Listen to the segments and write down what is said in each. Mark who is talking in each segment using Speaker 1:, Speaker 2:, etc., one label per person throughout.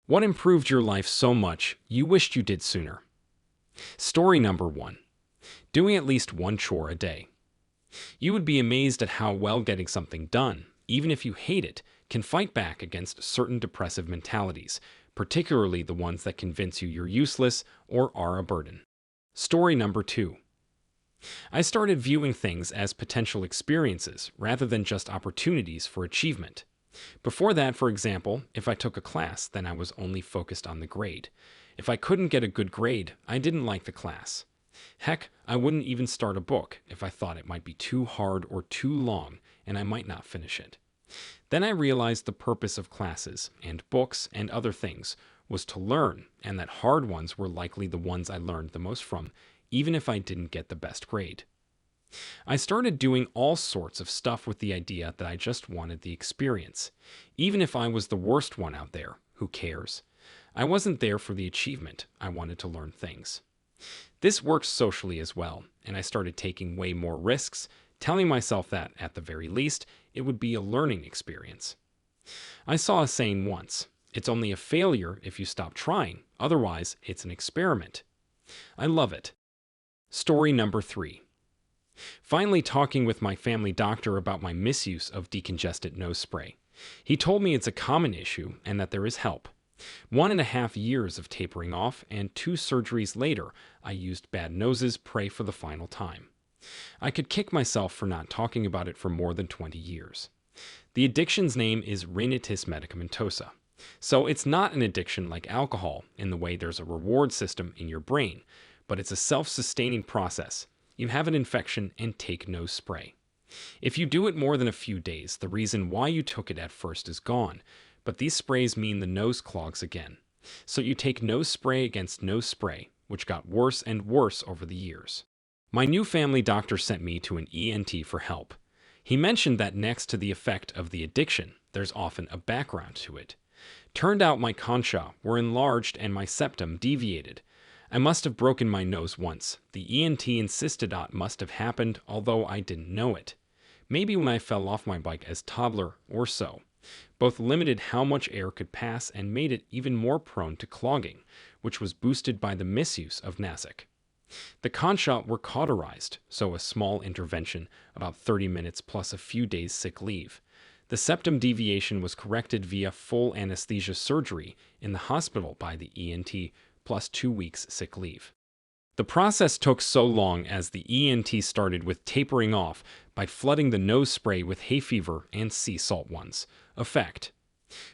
Speaker 1: What improved your life so much you wished you did sooner? Story number 1. Doing at least one chore a day. You would be amazed at how well getting something done, even if you hate it, can fight back against certain depressive mentalities, particularly the ones that convince you you're useless or are a burden. Story number 2. I started viewing things as potential experiences rather than just opportunities for achievement. Before that, for example, if I took a class, then I was only focused on the grade. If I couldn't get a good grade, I didn't like the class. Heck, I wouldn't even start a book if I thought it might be too hard or too long and I might not finish it. Then I realized the purpose of classes and books and other things was to learn, and that hard ones were likely the ones I learned the most from, even if I didn't get the best grade. I started doing all sorts of stuff with the idea that I just wanted the experience. Even if I was the worst one out there, who cares? I wasn't there for the achievement, I wanted to learn things. This works socially as well, and I started taking way more risks, telling myself that, at the very least, it would be a learning experience. I saw a saying once, it's only a failure if you stop trying, otherwise it's an experiment. I love it. Story number 3. Finally talking with my family doctor about my misuse of decongestant nose spray. He told me it's a common issue and that there is help. 1.5 years of tapering off and 2 surgeries later, I used bad noses spray for the final time. I could kick myself for not talking about it for more than 20 years. The addiction's name is rhinitis medicamentosa. So it's not an addiction like alcohol in the way there's a reward system in your brain, but it's a self-sustaining process. You have an infection and take nose spray. If you do it more than a few days, the reason why you took it at first is gone, but these sprays mean the nose clogs again. So you take nose spray against nose spray, which got worse and worse over the years. My new family doctor sent me to an ENT for help. He mentioned that next to the effect of the addiction, there's often a background to it. Turned out my concha were enlarged and my septum deviated. I must have broken my nose once. The ENT insisted it must have happened, although I didn't know it. Maybe when I fell off my bike as toddler or so. Both limited how much air could pass and made it even more prone to clogging, which was boosted by the misuse of Nasic. The concha were cauterized, so a small intervention, about 30 minutes plus a few days sick leave. The septum deviation was corrected via full anesthesia surgery in the hospital by the ENT, plus 2 weeks sick leave. The process took so long as the ENT started with tapering off by flooding the nose spray with hay fever and sea salt ones. Effect: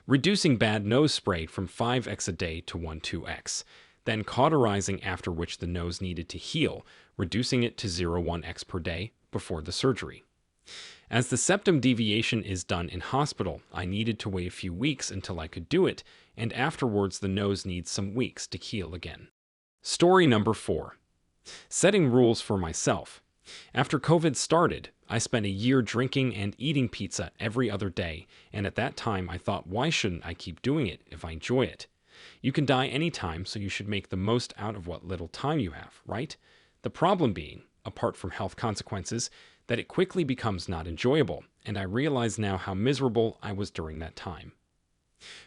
Speaker 1: reducing bad nose spray from 5x a day to 1-2x, then cauterizing, after which the nose needed to heal, reducing it to 0.1x per day before the surgery. As the septum deviation is done in hospital, I needed to wait a few weeks until I could do it, and afterwards the nose needs some weeks to heal again. Story number 4. Setting rules for myself. After COVID started, I spent a year drinking and eating pizza every other day, and at that time I thought, why shouldn't I keep doing it if I enjoy it? You can die anytime, so you should make the most out of what little time you have, right? The problem being, apart from health consequences, that it quickly becomes not enjoyable, and I realize now how miserable I was during that time.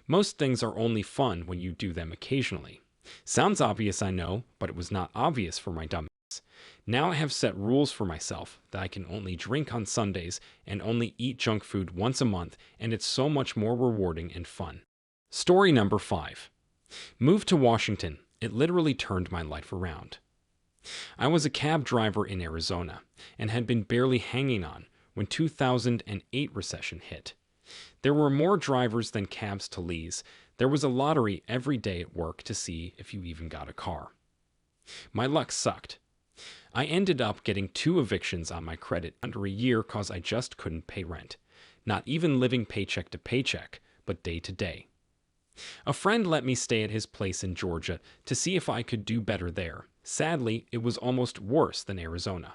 Speaker 1: Most things are only fun when you do them occasionally. Sounds obvious, I know, but it was not obvious for my dumb ass. Now I have set rules for myself that I can only drink on Sundays and only eat junk food once a month, and it's so much more rewarding and fun. Story number 5. Moved to Washington. It literally turned my life around. I was a cab driver in Arizona and had been barely hanging on when 2008 recession hit. There were more drivers than cabs to lease. There was a lottery every day at work to see if you even got a car. My luck sucked. I ended up getting 2 evictions on my credit under a year cause I just couldn't pay rent. Not even living paycheck to paycheck, but day to day. A friend let me stay at his place in Georgia to see if I could do better there. Sadly, it was almost worse than Arizona.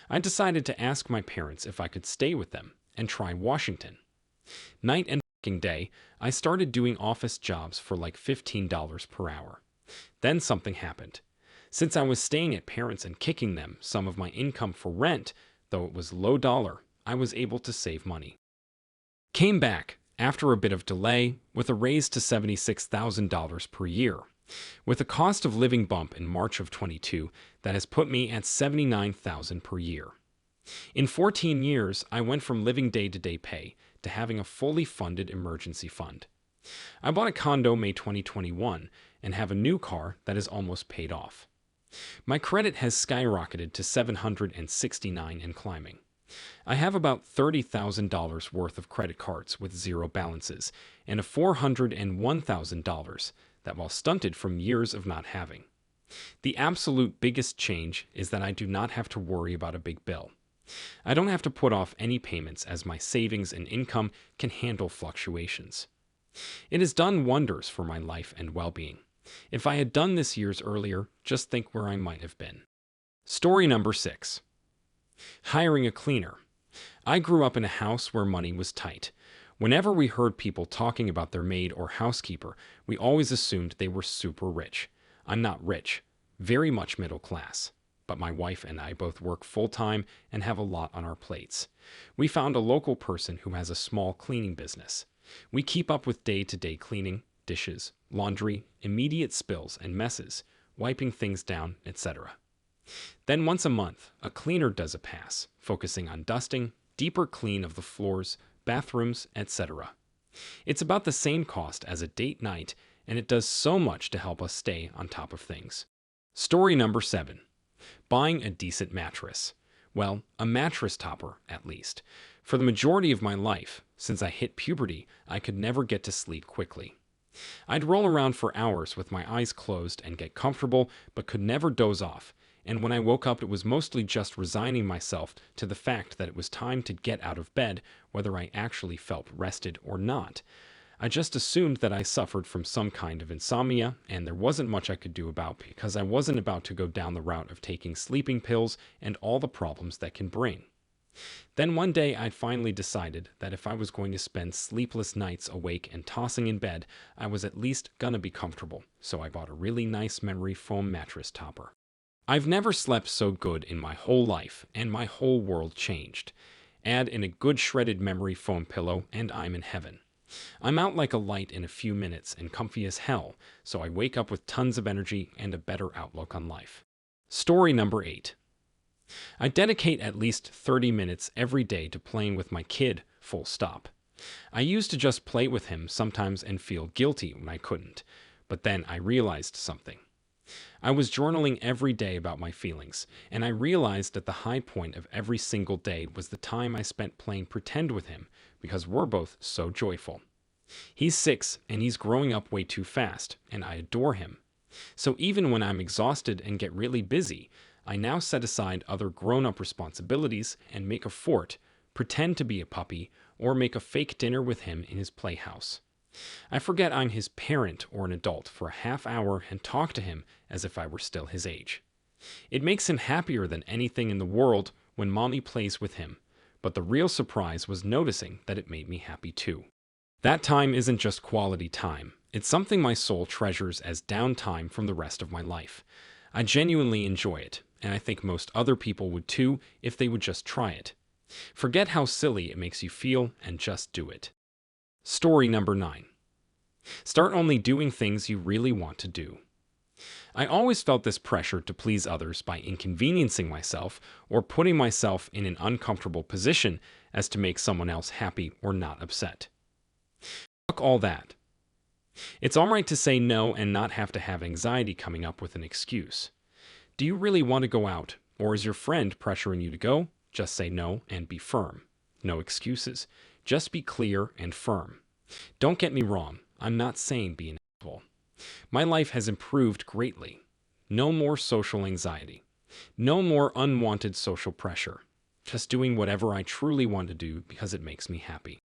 Speaker 1: I decided to ask my parents if I could stay with them and try Washington. Night and day, I started doing office jobs for like $15 per hour. Then something happened. Since I was staying at parents and kicking them some of my income for rent, though it was low dollar, I was able to save money. Came back, after a bit of delay, with a raise to $76,000 per year, with a cost of living bump in March of 22 that has put me at $79,000 per year. In 14 years, I went from living day-to-day pay to having a fully funded emergency fund. I bought a condo May 2021 and have a new car that is almost paid off. My credit has skyrocketed to 769 and climbing. I have about $30,000 worth of credit cards with zero balances and a $401,000 that, while stunted from years of not having. The absolute biggest change is that I do not have to worry about a big bill. I don't have to put off any payments as my savings and income can handle fluctuations. It has done wonders for my life and well-being. If I had done this years earlier, just think where I might have been. Story number 6. Hiring a cleaner. I grew up in a house where money was tight. Whenever we heard people talking about their maid or housekeeper, we always assumed they were super rich. I'm not rich, very much middle class. But my wife and I both work full-time and have a lot on our plates. We found a local person who has a small cleaning business. We keep up with day-to-day cleaning, dishes, laundry, immediate spills and messes, wiping things down, etc. Then once a month, a cleaner does a pass, focusing on dusting, deeper clean of the floors, bathrooms, etc. It's about the same cost as a date night, and it does so much to help us stay on top of things. Story number 7. Buying a decent mattress. Well, a mattress topper, at least. For the majority of my life, since I hit puberty, I could never get to sleep quickly. I'd roll around for hours with my eyes closed and get comfortable, but could never doze off. And when I woke up, it was mostly just resigning myself to the fact that it was time to get out of bed, whether I actually felt rested or not. I just assumed that I suffered from some kind of insomnia, and there wasn't much I could do about because I wasn't about to go down the route of taking sleeping pills and all the problems that can bring. Then one day I finally decided that if I was going to spend sleepless nights awake and tossing in bed, I was at least gonna be comfortable, so I bought a really nice memory foam mattress topper. I've never slept so good in my whole life, and my whole world changed. Add in a good shredded memory foam pillow, and I'm in heaven. I'm out like a light in a few minutes and comfy as hell, so I wake up with tons of energy and a better outlook on life. Story number 8. I dedicate at least 30 minutes every day to playing with my kid, full stop. I used to just play with him sometimes and feel guilty when I couldn't, but then I realized something. I was journaling every day about my feelings, and I realized that the high point of every single day was the time I spent playing pretend with him, because we're both so joyful. He's 6, and he's growing up way too fast, and I adore him. So even when I'm exhausted and get really busy, I now set aside other grown-up responsibilities and make a fort, pretend to be a puppy, or make a fake dinner with him in his playhouse. I forget I'm his parent or an adult for a half hour and talk to him as if I were still his age. It makes him happier than anything in the world when mommy plays with him, but the real surprise was noticing that it made me happy too. That time isn't just quality time, it's something my soul treasures as downtime from the rest of my life. I genuinely enjoy it, and I think most other people would too if they would just try it. Forget how silly it makes you feel and just do it. Story number 9. Start only doing things you really want to do. I always felt this pressure to please others by inconveniencing myself or putting myself in an uncomfortable position as to make someone else happy or not upset. Fuck all that. It's alright to say no and not have to have anxiety coming up with an excuse. Do you really want to go out, or is your friend pressuring you to go? Just say no and be firm. No excuses. Just be clear and firm. Don't get me wrong, I'm not saying be an asshole. My life has improved greatly. No more social anxiety. No more unwanted social pressure. Just doing whatever I truly want to do because it makes me happy.